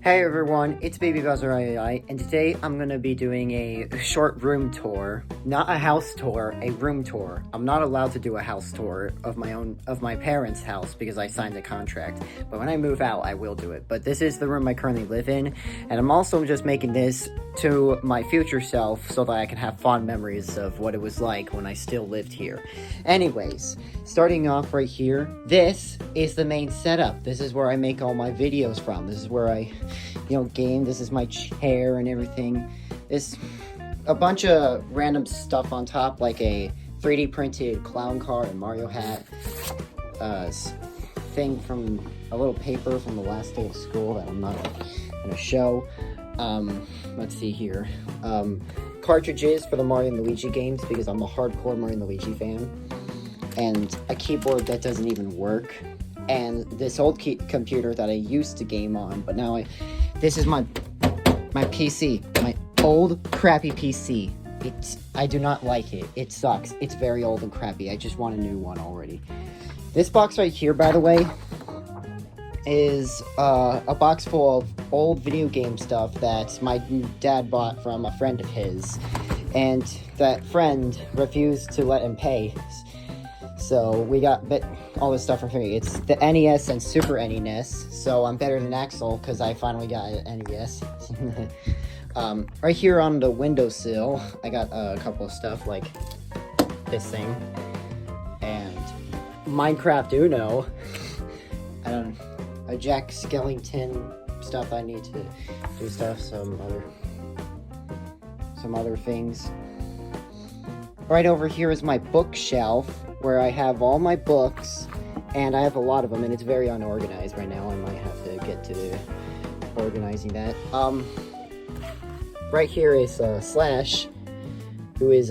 Hey everyone, it's Baby Bowser II, and today I'm gonna be doing a short room tour. Not a house tour, a room tour. I'm not allowed to do a house tour of my parents' house because I signed a contract. But when I move out, I will do it. But this is the room I currently live in, and I'm also just making this to my future self so that I can have fond memories of what it was like when I still lived here. Anyways, starting off right here, this is the main setup. This is where I make all my videos from. This is where I game. This is my chair and everything. This a bunch of random stuff on top, like a 3D printed clown car and Mario hat, thing from a little paper from the last day of school that I'm not gonna show. Let's see here. Cartridges for the Mario and Luigi games because I'm a hardcore Mario and Luigi fan, and a keyboard that doesn't even work, and this old computer that I used to game on, but now this is my PC, my old crappy PC. I do not like it. It sucks. It's very old and crappy. I just want a new one already. This box right here, by the way, is a box full of old video game stuff that my dad bought from a friend of his, and that friend refused to let him pay. So we got all this stuff for free. It's the NES and Super NES, so I'm better than Axel because I finally got an NES. Right here on the windowsill, I got a couple of stuff like this thing and Minecraft Uno. A Jack Skellington stuff I need to do stuff, some other things. Right over here is my bookshelf, where I have all my books, and I have a lot of them, and it's very unorganized right now. I might have to get to organizing that. Right here is Slash, who is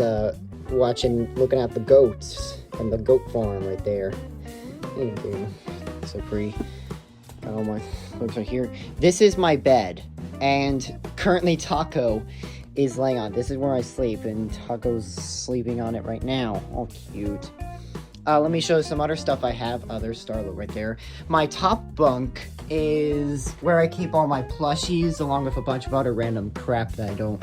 looking at the goats and the goat farm right there. So pretty. Oh, my books are here. This is my bed, and currently Taco is laying on. This is where I sleep, and Taco's sleeping on it right now. All cute. Let me show you some other stuff I have. There's Starlo right there. My top bunk is where I keep all my plushies, along with a bunch of other random crap that I don't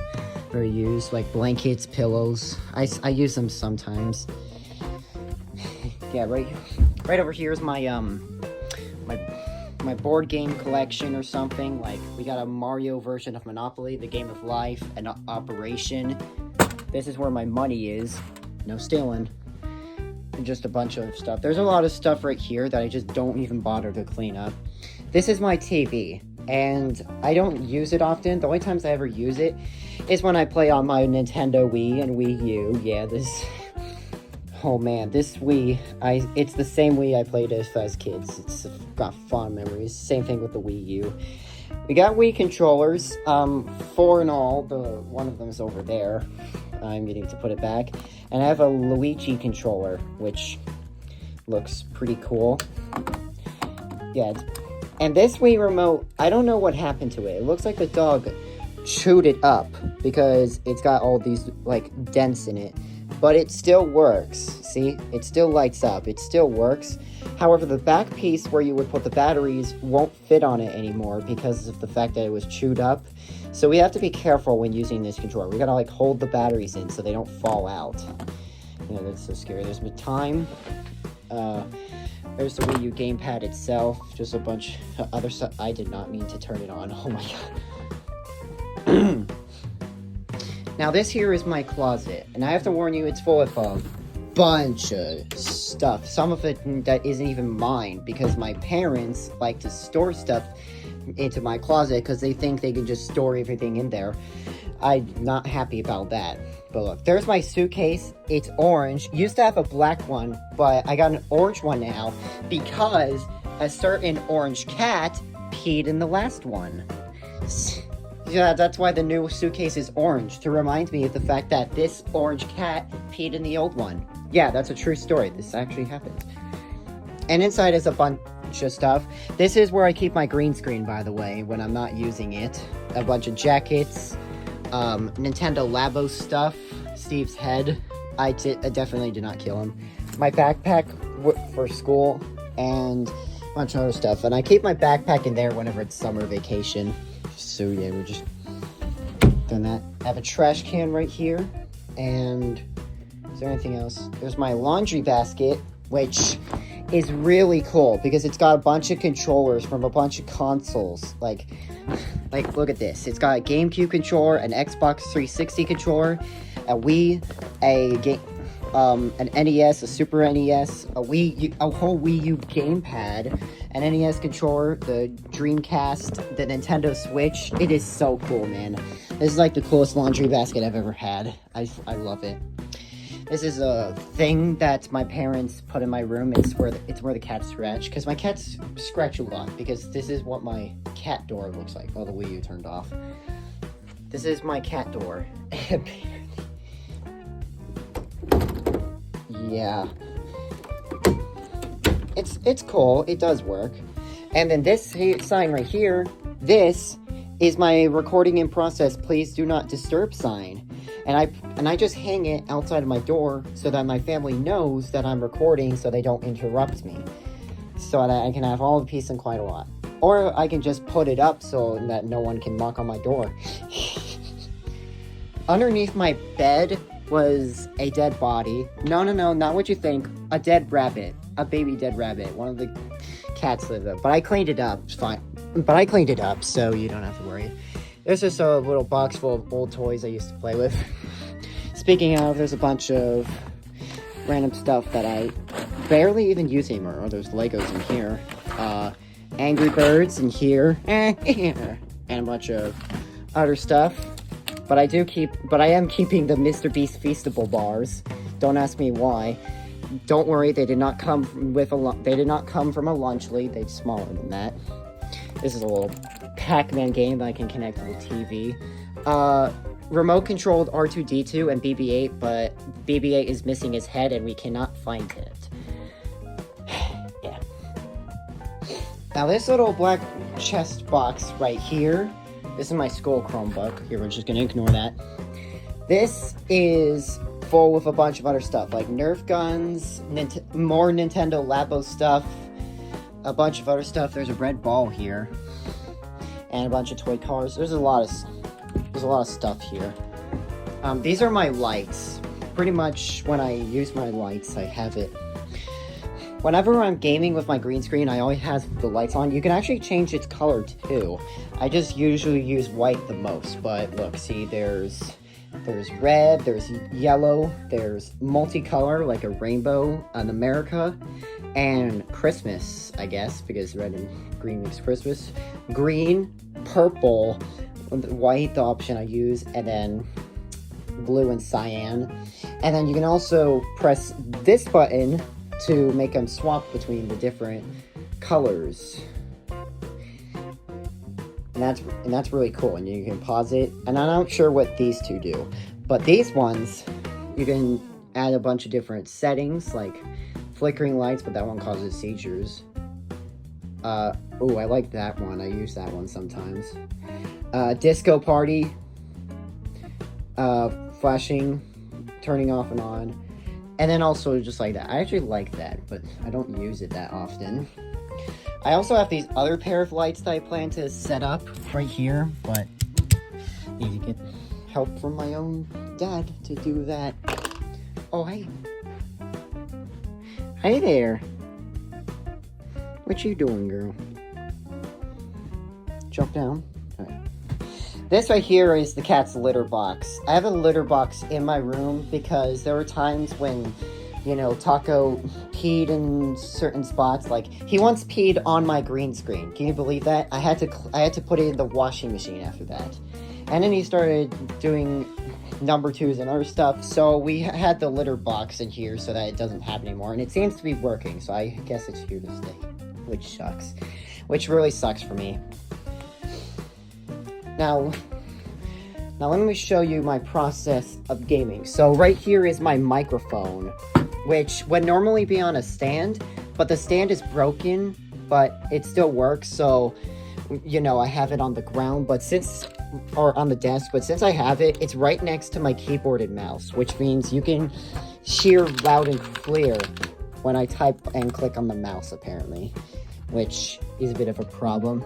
really use, like blankets, pillows. I use them sometimes. Yeah, right over here is my board game collection or something. Like, we got a Mario version of Monopoly, the Game of Life, and Operation. This is where my money is. No stealing. And just a bunch of stuff. There's a lot of stuff right here that I just don't even bother to clean up. This is my TV, and I don't use it often. The only times I ever use it is when I play on my Nintendo Wii and Wii U. Yeah, oh man, this Wii, it's the same Wii I played as kids. It's got fond memories. Same thing with the Wii U. We got Wii controllers, 4 in all. One of them is over there. I'm getting to put it back. And I have a Luigi controller, which looks pretty cool. Yeah, and this Wii remote, I don't know what happened to it. It looks like the dog chewed it up because it's got all these, like, dents in it. But it still works. See? It still lights up. It still works. However, the back piece where you would put the batteries won't fit on it anymore because of the fact that it was chewed up. So we have to be careful when using this controller. We gotta, like, hold the batteries in so they don't fall out. That's so scary. There's my time. There's the Wii U gamepad itself. Just a bunch of other stuff. I did not mean to turn it on. Oh my god. Now, this here is my closet, and I have to warn you, it's full of a bunch of stuff. Some of it that isn't even mine, because my parents like to store stuff into my closet because they think they can just store everything in there. I'm not happy about that. But look, there's my suitcase. It's orange. Used to have a black one, but I got an orange one now because a certain orange cat peed in the last one. Yeah, that's why the new suitcase is orange, to remind me of the fact that this orange cat peed in the old one. Yeah, that's a true story. This actually happened. And inside is a bunch of stuff. This is where I keep my green screen, by the way, when I'm not using it. A bunch of jackets, Nintendo Labo stuff, Steve's head. I definitely did not kill him. My backpack for school, and a bunch of other stuff. And I keep my backpack in there whenever it's summer vacation. So yeah, we're just done that. I have a trash can right here, and is there anything else? There's my laundry basket, which is really cool because it's got a bunch of controllers from a bunch of consoles. Like look at this. It's got a GameCube controller, an Xbox 360 controller, a Wii, an NES, a Super NES, a whole Wii U gamepad, an NES controller, the Dreamcast, the Nintendo Switch. It is so cool, man. This is like the coolest laundry basket I've ever had. I love it. This is a thing that my parents put in my room. It's where the cats scratch, because my cats scratch a lot, because this is what my cat door looks like. Oh, the Wii U turned off. This is my cat door. Yeah. It's cool. It does work. And then this sign right here, this is my recording in process, please do not disturb sign. And I just hang it outside of my door so that my family knows that I'm recording, so they don't interrupt me. So that I can have all the peace and quiet a lot. Or I can just put it up so that no one can knock on my door. Underneath my bed was a dead body. No, not what you think. A dead rabbit. A baby dead rabbit. One of the cats lived there. But I cleaned it up. It's fine. But I cleaned it up, so you don't have to worry. There's just a little box full of old toys I used to play with. Speaking of, there's a bunch of random stuff that I barely even use anymore. Oh, there's Legos in here. Angry Birds in here. And a bunch of other stuff. But I am keeping the Mr. Beast Feastable bars. Don't ask me why. Don't worry, they did not come from a lunch lead. They're smaller than that. This is a little Pac-Man game that I can connect to the TV. Remote controlled R2-D2 and BB-8, but BB-8 is missing his head and we cannot find it. Yeah. Now this little black chest box right here, this is my school Chromebook. Here, we're just gonna ignore that. This is full with a bunch of other stuff, like Nerf guns, more Nintendo Labo stuff, a bunch of other stuff. There's a red ball here, and a bunch of toy cars. There's a lot of stuff here. These are my lights. Pretty much when I use my lights, I have it. Whenever I'm gaming with my green screen, I always have the lights on. You can actually change its color too. I just usually use white the most, but look, see, there's red, there's yellow, there's multicolor, like a rainbow, an America, and Christmas, I guess, because red and green makes Christmas. Green, purple, white, the option I use, and then blue and cyan. And then you can also press this button to make them swap between the different colors. And that's really cool, and you can pause it. And I'm not sure what these two do, but these ones, you can add a bunch of different settings, like flickering lights, but that one causes seizures. Oh, I like that one. I use that one sometimes. Disco party, flashing, turning off and on, and then also just like that. I actually like that, but I don't use it that often. I also have these other pair of lights that I plan to set up right here, but I need to get help from my own dad to do that. Oh, hey. Hey there. What you doing, girl? Jump down. All right. This right here is the cat's litter box. I have a litter box in my room because there were times when, you know, Taco peed in certain spots. Like, he once peed on my green screen. Can you believe that? I had to put it in the washing machine after that. And then he started doing number twos and other stuff. So we had the litter box in here so that it doesn't happen anymore. And it seems to be working. So I guess it's here to stay. Which sucks. Which really sucks for me. Now let me show you my process of gaming. So right here is my microphone, which would normally be on a stand, but the stand is broken, but it still works. So, you know, I have it on the ground, or on the desk, but since I have it, it's right next to my keyboard and mouse, which means you can hear loud and clear when I type and click on the mouse, apparently, which is a bit of a problem.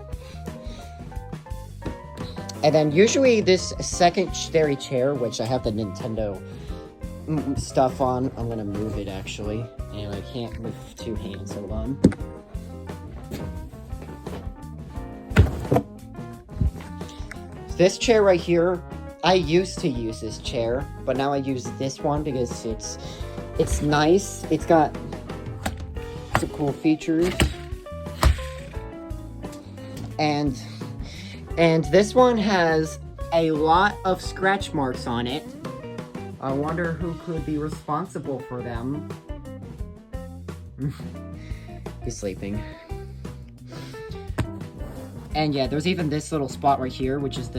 And then usually this secondary chair, which I have the Nintendo stuff on, I'm gonna move it actually, and I can't with two hands, hold on. This chair right here, I used to use this chair, but now I use this one because it's nice. It's got some cool features. And this one has a lot of scratch marks on it. I wonder who could be responsible for them. He's sleeping. And yeah, there's even this little spot right here, which is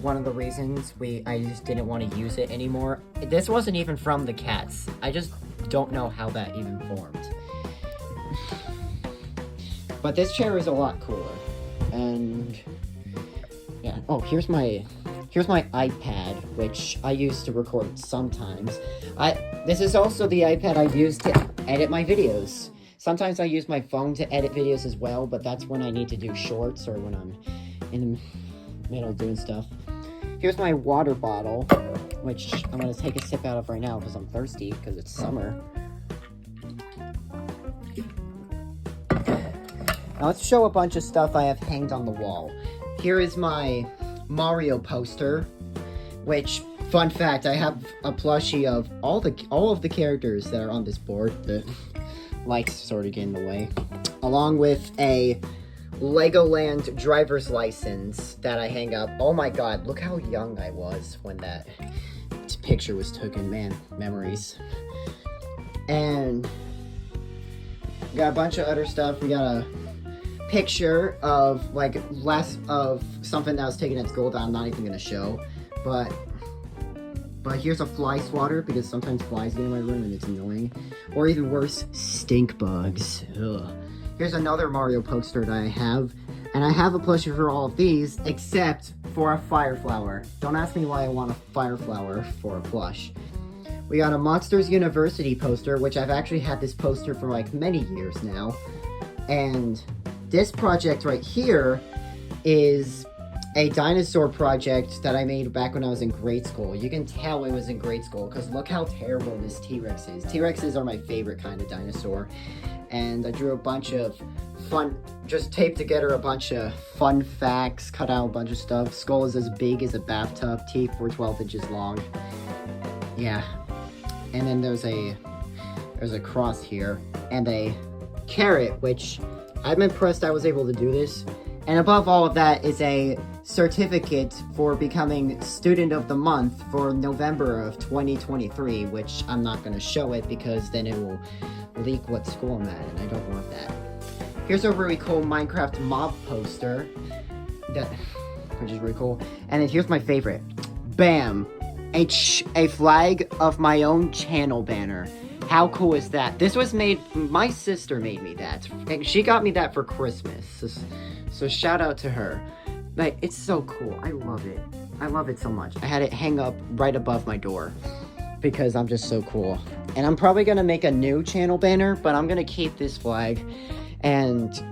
one of the reasons I just didn't want to use it anymore. This wasn't even from the cats. I just don't know how that even formed. But this chair is a lot cooler. And yeah, oh, here's my iPad, which I use to record sometimes. This is also the iPad I use to edit my videos. Sometimes I use my phone to edit videos as well, but that's when I need to do shorts or when I'm in the middle doing stuff. Here's my water bottle, which I'm gonna take a sip out of right now because I'm thirsty because it's summer. Now let's show a bunch of stuff I have hanged on the wall. Here is my Mario poster, which, fun fact, I have a plushie of all of the characters that are on this board. The lights sort of get in the way, along with a Legoland driver's license that I hang up. Oh my god, look how young I was when that picture was taken. Man, memories. And we got a bunch of other stuff. We got a picture of something that was taken at school that I'm not even gonna show, but here's a fly swatter because sometimes flies get in my room and it's annoying. Or even worse, stink bugs. Ugh. Here's another Mario poster that I have, and I have a plushie for all of these except for a fire flower. Don't ask me why I want a fire flower for a plush. We got a Monsters University poster, which I've actually had this poster for like many years now. And this project right here is a dinosaur project that I made back when I was in grade school. You can tell it was in grade school because look how terrible this T-Rex is. T-Rexes are my favorite kind of dinosaur. And I drew a bunch of just taped together a bunch of fun facts, cut out a bunch of stuff. Skull is as big as a bathtub, teeth were 12 inches long. Yeah. And then there's a cross here and a carrot, which I'm impressed I was able to do this. And above all of that is a certificate for becoming Student of the Month for November of 2023, which I'm not going to show it because then it will leak what school I'm at, and I don't want that. Here's a really cool Minecraft mob poster, which is really cool. And then here's my favorite. Bam! A flag of my own channel banner. How cool is that? This was my sister made me that. And she got me that for Christmas. So shout out to her. Like, it's so cool. I love it. I love it so much. I had it hang up right above my door because I'm just so cool. And I'm probably gonna make a new channel banner, but I'm gonna keep this flag. And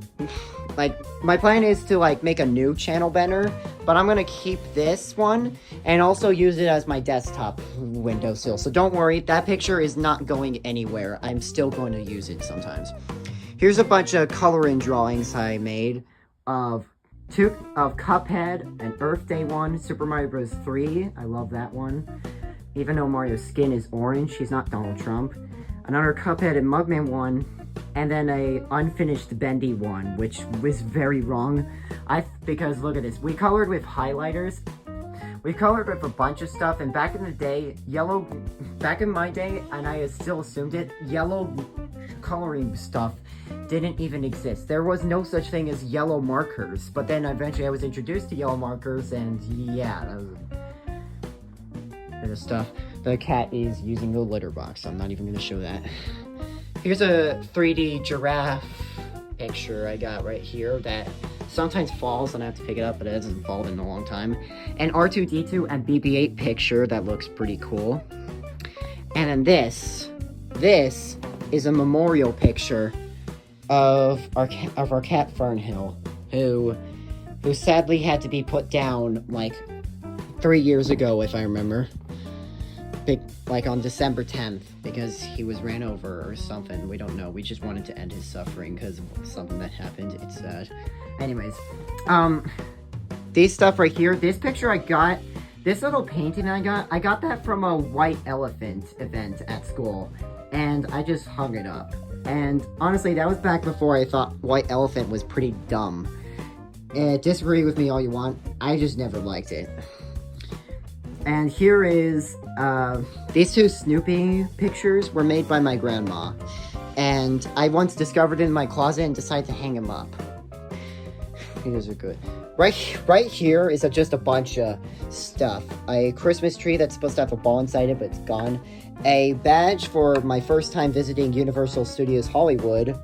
like, my plan is to like make a new channel banner, but I'm gonna keep this one and also use it as my desktop windowsill. So don't worry, that picture is not going anywhere. I'm still going to use it sometimes. Here's a bunch of coloring drawings I made of Cuphead, an Earth Day one, Super Mario Bros. 3. I love that one. Even though Mario's skin is orange, he's not Donald Trump. Another Cuphead and Mugman one, and then a unfinished Bendy one, which was very wrong. Because look at this, we colored with highlighters. We colored with a bunch of stuff, and back in the day, back in my day, and I still assumed it, yellow coloring stuff didn't even exist. There was no such thing as yellow markers, but then eventually I was introduced to yellow markers, and yeah, that was bit of stuff. The cat is using the litter box, so I'm not even going to show that. Here's a 3D giraffe picture I got right here that sometimes falls and I have to pick it up, but it hasn't fallen in a long time. An R2-D2 and BB-8 picture that looks pretty cool. And then this is a memorial picture of our cat Fernhill, who sadly had to be put down like 3 years ago, if I remember. Like on December 10th, because he was ran over or something. We don't know. We just wanted to end his suffering because of something that happened. It's sad. Anyways, these stuff right here, this picture I got, this little painting I got that from a White Elephant event at school, and I just hung it up. And honestly, that was back before I thought White Elephant was pretty dumb. Disagree with me all you want, I just never liked it. And here is, these two Snoopy pictures were made by my grandma. And I once discovered it in my closet and decided to hang them up. These are good. Right here is just a bunch of stuff. A Christmas tree that's supposed to have a ball inside it, but it's gone. A badge for my first time visiting Universal Studios Hollywood.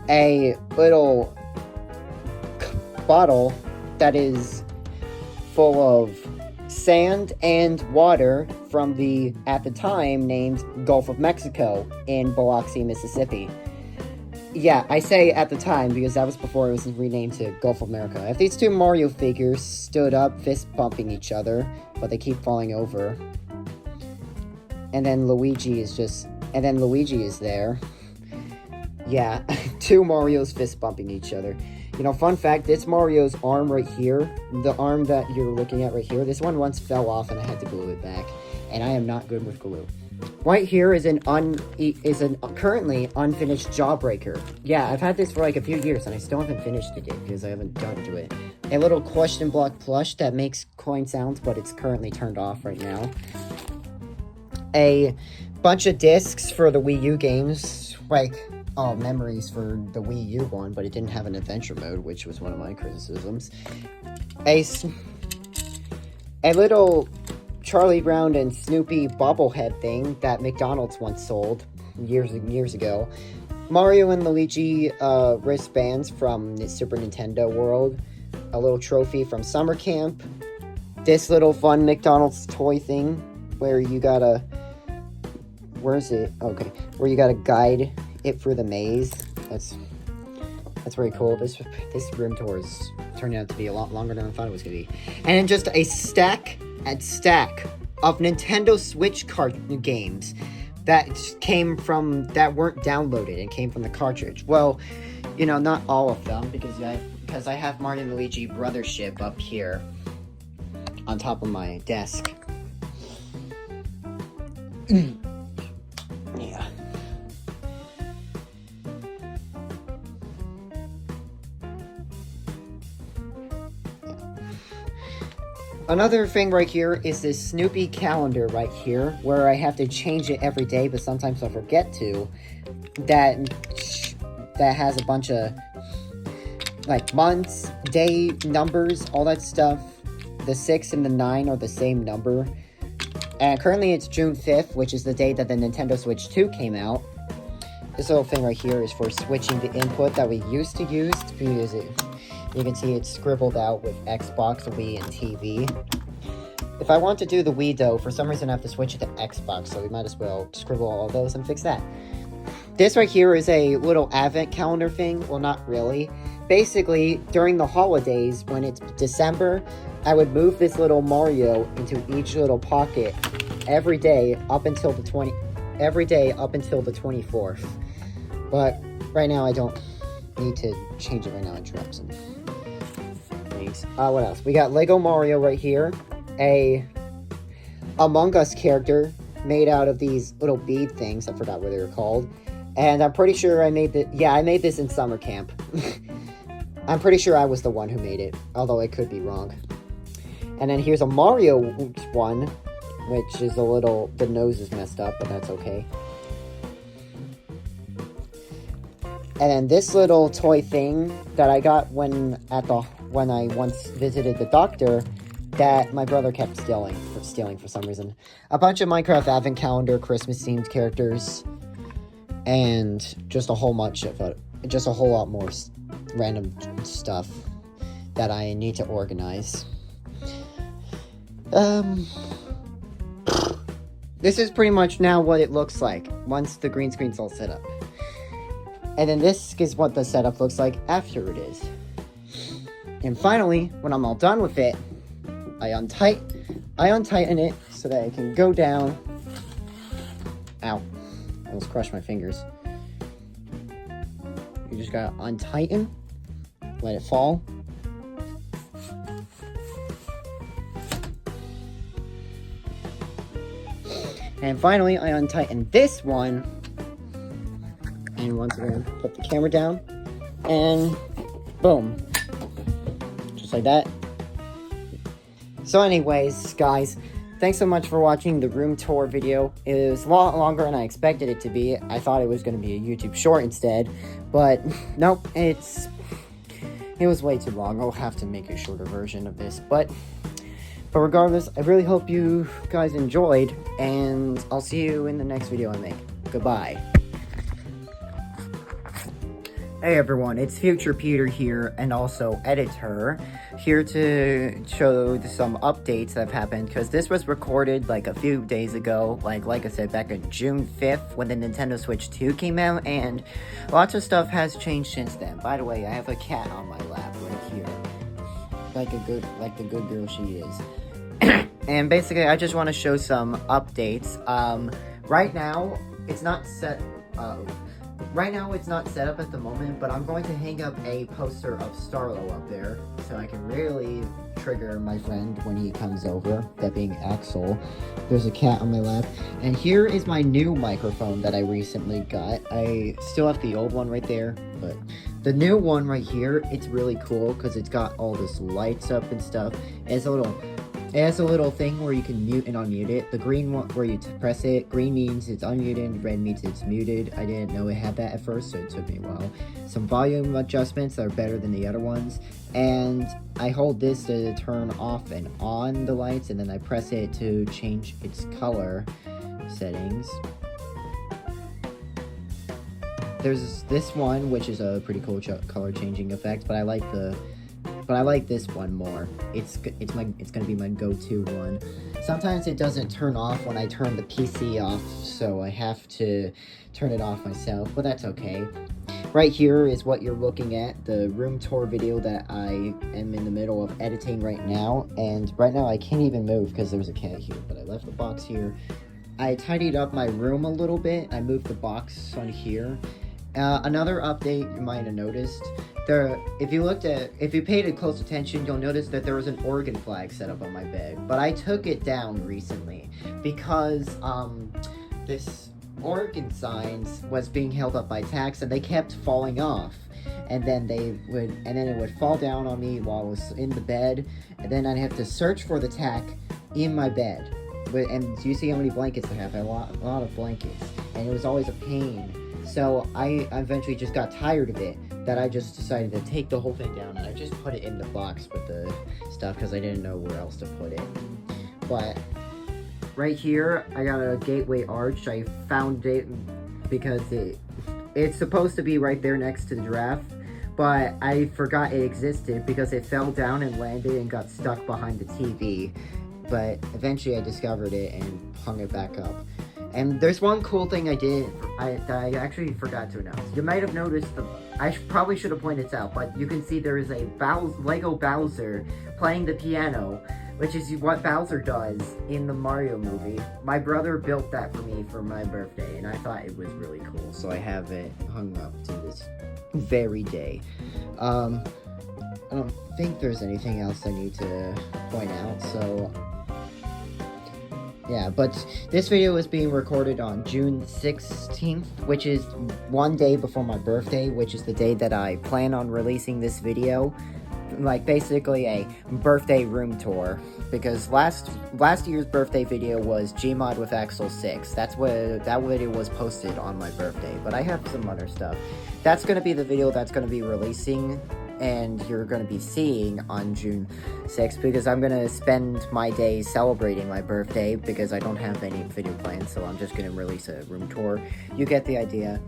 A little bottle that is full of sand and water from the, at the time, named Gulf of Mexico in Biloxi, Mississippi. Yeah, I say at the time because that was before it was renamed to Gulf of America. I have these two Mario figures stood up, fist bumping each other, but they keep falling over. And then Luigi is there. Yeah, two Marios fist bumping each other. You know, fun fact, this Mario's arm right here, the arm that you're looking at right here, this one once fell off and I had to glue it back. And I am not good with glue. Right here is an currently unfinished Jawbreaker. Yeah, I've had this for like a few years and I still haven't finished it yet because I haven't done to it. A little question block plush that makes coin sounds, but it's currently turned off right now. A bunch of discs for the Wii U games, like, memories for the Wii U one, but it didn't have an adventure mode, which was one of my criticisms. A little Charlie Brown and Snoopy bobblehead thing that McDonald's once sold years and years ago. Mario and Luigi wristbands from the Super Nintendo World. A little trophy from summer camp. This little fun McDonald's toy thing where you gotta... Where is it? Okay. Where you gotta guide it through the maze. That's very cool. This room tour is turning out to be a lot longer than I thought it was gonna be. And then just a stack of Nintendo Switch games that weren't downloaded and came from the cartridge. Well, you know, not all of them because I have Mario and Luigi Brothership up here on top of my desk. Yeah. Another thing right here is this Snoopy calendar right here, where I have to change it every day, but sometimes I forget to. That has a bunch of, like, months, day, numbers, all that stuff. The 6 and the 9 are the same number. And currently it's June 5th, which is the day that the Nintendo Switch 2 came out. This little thing right here is for switching the input that we used to use to use it. You can see it's scribbled out with Xbox, Wii, and TV. If I want to do the Wii, though, for some reason I have to switch it to Xbox, so we might as well scribble all those and fix that. This right here is a little advent calendar thing. Well, not really. Basically, during the holidays, when it's December, I would move this little Mario into each little pocket every day up until the 24th. But right now I don't need to change it right now. Interrupt some things. What else? We got Lego Mario right here. A Among Us character made out of these little bead things. I forgot what they were called. And I'm pretty sure I made I made this in summer camp. I'm pretty sure I was the one who made it, although I could be wrong. And then here's a Mario one, which is the nose is messed up, but that's okay. And then this little toy thing that I got when I once visited the doctor, that my brother kept stealing for some reason. A bunch of Minecraft Advent Calendar Christmas themed characters, and just a whole lot more random stuff that I need to organize. This is pretty much now what it looks like once the green screen's all set up. And then this is what the setup looks like after it is. And finally, when I'm all done with it, I I untighten it so that it can go down. Ow, I almost crushed my fingers. You just gotta untighten, let it fall. And finally, I untighten this one. And once again, put the camera down. And boom. Just like that. So anyways, guys, thanks so much for watching the room tour video. It was a lot longer than I expected it to be. I thought it was going to be a YouTube short instead. But nope, it was way too long. I'll have to make a shorter version of this. But regardless, I really hope you guys enjoyed. And I'll see you in the next video I make. Goodbye. Hey everyone, it's Future Peter here, and also editor, here to show some updates that have happened, because this was recorded like a few days ago, like I said, back on June 5th, when the Nintendo Switch 2 came out, and lots of stuff has changed since then. By the way, I have a cat on my lap right here, like the good girl she is. And basically, I just want to show some updates. Right now, it's not set up at the moment, but I'm going to hang up a poster of Starlo up there, so I can really trigger my friend when he comes over, that being Axel. There's a cat on my lap. And here is my new microphone that I recently got. I still have the old one right there, but the new one right here, it's really cool, because it's got all this lights up and stuff. It has a little thing where you can mute and unmute it. The green one, where you press it, green means it's unmuted, red means it's muted. I didn't know it had that at first, so it took me a while. Some volume adjustments that are better than the other ones. And I hold this to turn off and on the lights, and then I press it to change its color settings. There's this one, which is a pretty cool color changing effect, but I like this one more. It's gonna be my go-to one. Sometimes it doesn't turn off when I turn the PC off, so I have to turn it off myself, but that's okay. Right here is what you're looking at, the room tour video that I am in the middle of editing right now, and right now I can't even move because there's a cat here, but I left the box here. I tidied up my room a little bit. I moved the box on here. Another update you might have noticed, if you paid close attention, you'll notice that there was an Oregon flag set up on my bed, but I took it down recently because this Oregon signs was being held up by tacks, and they kept falling off, and then it would fall down on me while I was in the bed, and then I'd have to search for the tack in my bed. And you see how many blankets I have? I have a lot of blankets, and it was always a pain. So I eventually just got tired of it, that I just decided to take the whole thing down, and I just put it in the box with the stuff because I didn't know where else to put it. But right here, I got a gateway arch. I found it because it's supposed to be right there next to the giraffe, but I forgot it existed because it fell down and landed and got stuck behind the TV. But eventually I discovered it and hung it back up. And there's one cool thing I did that I actually forgot to announce. You might have noticed, I probably should have pointed this out, but you can see there is a Lego Bowser playing the piano, which is what Bowser does in the Mario movie. My brother built that for me for my birthday, and I thought it was really cool, so I have it hung up to this very day. I don't think there's anything else I need to point out, so yeah, but this video is being recorded on June 16th, which is one day before my birthday, which is the day that I plan on releasing this video. Like, basically a birthday room tour, because last year's birthday video was Gmod with Axel 6. That video was posted on my birthday, but I have some other stuff. That's going to be the video that's going to be releasing, and you're going to be seeing on June 6th, because I'm going to spend my day celebrating my birthday, because I don't have any video plans, so I'm just going to release a room tour. You get the idea.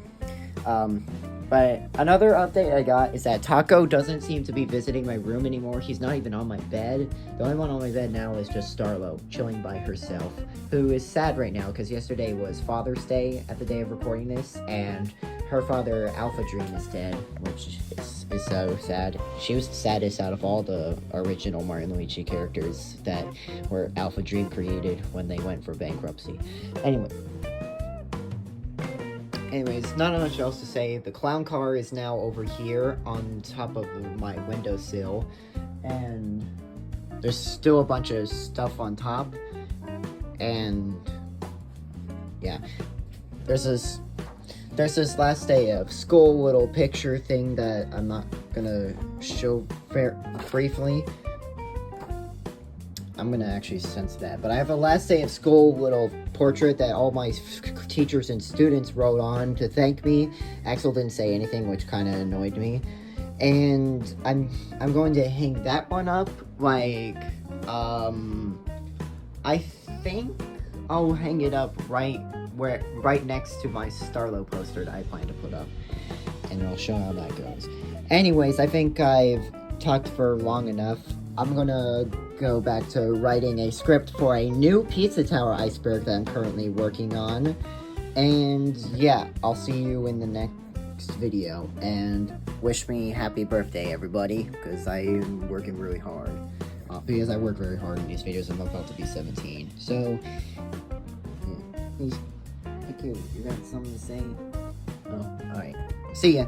But another update I got is that Taco doesn't seem to be visiting my room anymore. He's not even on my bed. The only one on my bed now is just Starlo, chilling by herself, who is sad right now because yesterday was Father's Day at the day of recording this, and her father, Alpha Dream, is dead, which is so sad. She was the saddest out of all the original Mario and Luigi characters that were Alpha Dream created when they went for bankruptcy. Anyways, not much else to say. The clown car is now over here on top of my windowsill, and there's still a bunch of stuff on top, and yeah, there's this last day of school little picture thing that I'm not gonna show briefly. I'm gonna actually censor that, but I have a last day of school little portrait that all my teachers and students wrote on to thank me. Axel didn't say anything, which kind of annoyed me, and I'm going to hang that one up. Like, I think I'll hang it up right next to my Starlo poster that I plan to put up, and I'll show how that goes. Anyways, I think I've talked for long enough. I'm gonna go back to writing a script for a new Pizza Tower iceberg that I'm currently working on. And yeah, I'll see you in the next video. And wish me happy birthday, everybody, because I'm working really hard. Because I work very hard in these videos. I'm about to be 17. So, thank you. You got something to say? Oh, alright. See ya.